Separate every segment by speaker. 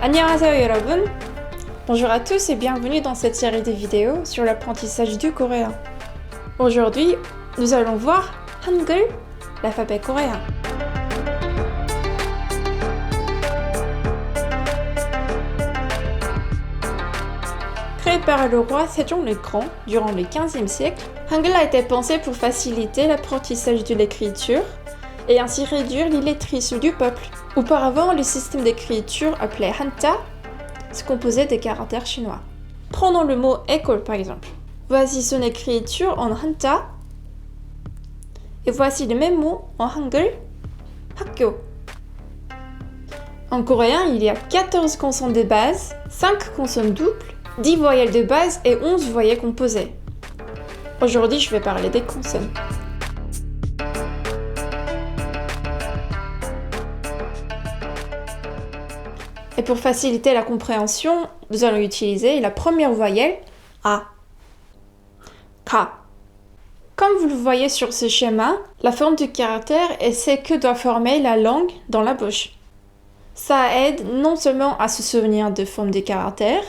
Speaker 1: 안녕하세요 여러분. Bonjour à tous et bienvenue dans cette série de vidéos sur l'apprentissage du coréen. Aujourd'hui, nous allons voir Hangul, l'alphabet coréen. Créé par le roi Sejong le Grand durant le XVe siècle, Hangul a été pensé pour faciliter l'apprentissage de l'écriture et ainsi réduire l'illettrisme du peuple. Auparavant, le système d'écriture appelé Hanja se composait des caractères chinois. Prenons le mot école par exemple. Voici son écriture en Hanja et voici le même mot en Hangul, 학교. En coréen, il y a 14 consonnes de base, 5 consonnes doubles, 10 voyelles de base et 11 voyelles composées. Aujourd'hui, je vais parler des consonnes. Et pour faciliter la compréhension, nous allons utiliser la première voyelle, A. Ka. Comme vous le voyez sur ce schéma, la forme du caractère est ce que doit former la langue dans la bouche. Ça aide non seulement à se souvenir de formes des caractères,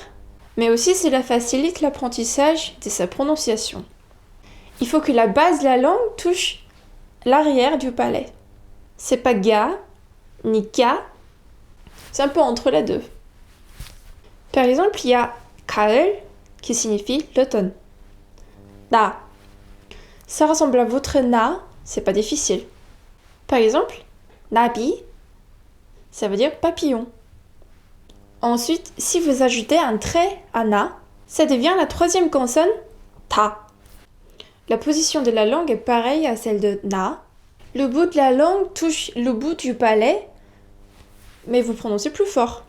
Speaker 1: mais aussi cela facilite l'apprentissage de sa prononciation. Il faut que la base de la langue touche l'arrière du palais. C'est pas ga, ni ka, c'est un peu entre les deux. Par exemple, il y a 가을 qui signifie l'automne. Na. Ça ressemble à votre na, c'est pas difficile. Par exemple, nabi, ça veut dire papillon. Ensuite, si vous ajoutez un trait à na, ça devient la troisième consonne ta. La position de la langue est pareille à celle de na. Le bout de la langue touche le bout du palais, mais vous prononcez plus fort.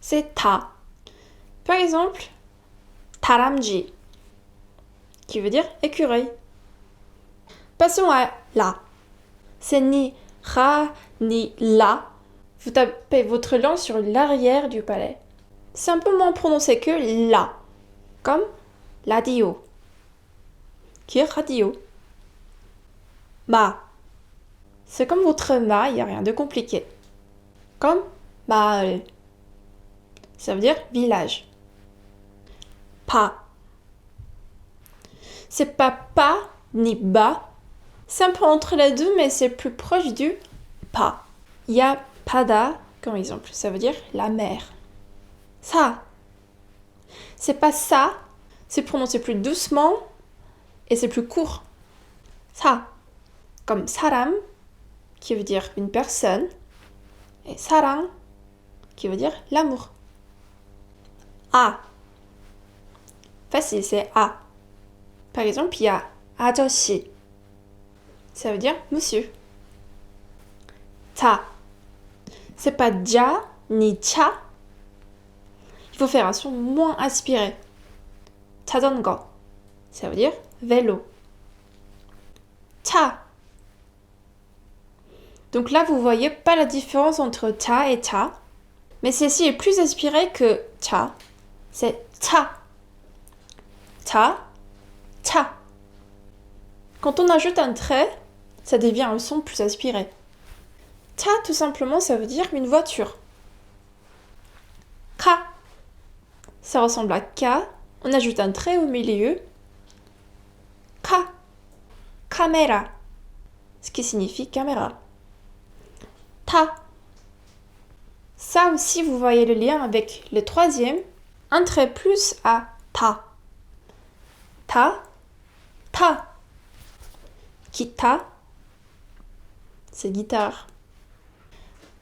Speaker 1: C'est ta. Par exemple, 다람쥐, qui veut dire écureuil. Passons à la. C'est ni ra ni la. Vous tapez votre langue sur l'arrière du palais. C'est un peu moins prononcé que la, comme radio, qui est radio. Ma. C'est comme votre ma, il n'y a rien de compliqué. Comme 마을, ça veut dire village. Pa. C'est pas pa ni ba, c'est un peu entre les deux, mais c'est plus proche du pa. Il y a pada comme exemple, ça veut dire la mer. Ça. C'est pas ça, c'est prononcé plus doucement et c'est plus court. Ça. Comme 사람, qui veut dire une personne. Et sarang, qui veut dire l'amour. A. Facile, c'est A. Par exemple, il y a 아저씨. Ça veut dire monsieur. Ta. C'est pas ja ni cha. Il faut faire un son moins aspiré. 자전거. Ça veut dire vélo. Ta. Donc là, vous voyez pas la différence entre ta et ta, mais celle-ci est plus aspirée que ta. C'est ta. Ta, ta. Quand on ajoute un trait, ça devient un son plus aspiré. Ta, tout simplement, ça veut dire une voiture. Ka. Ça ressemble à ka. On ajoute un trait au milieu. Ka. Caméra. Ce qui signifie caméra. Ta. Ça aussi, vous voyez le lien avec le troisième. Un trait plus à ta. Ta. Ta. Guitare. C'est guitare.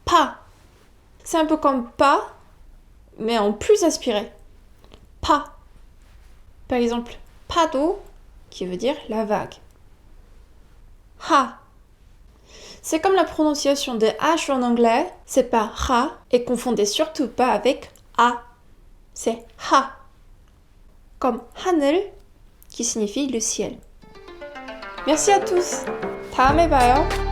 Speaker 1: Pa. C'est un peu comme pas, mais en plus aspiré. Pa. Par exemple, 파도, qui veut dire la vague. Ha. C'est comme la prononciation de H en anglais, c'est pas ha et confondez surtout pas avec a. C'est ha. Comme 하늘, qui signifie le ciel. Merci à tous. 다음에 봐요.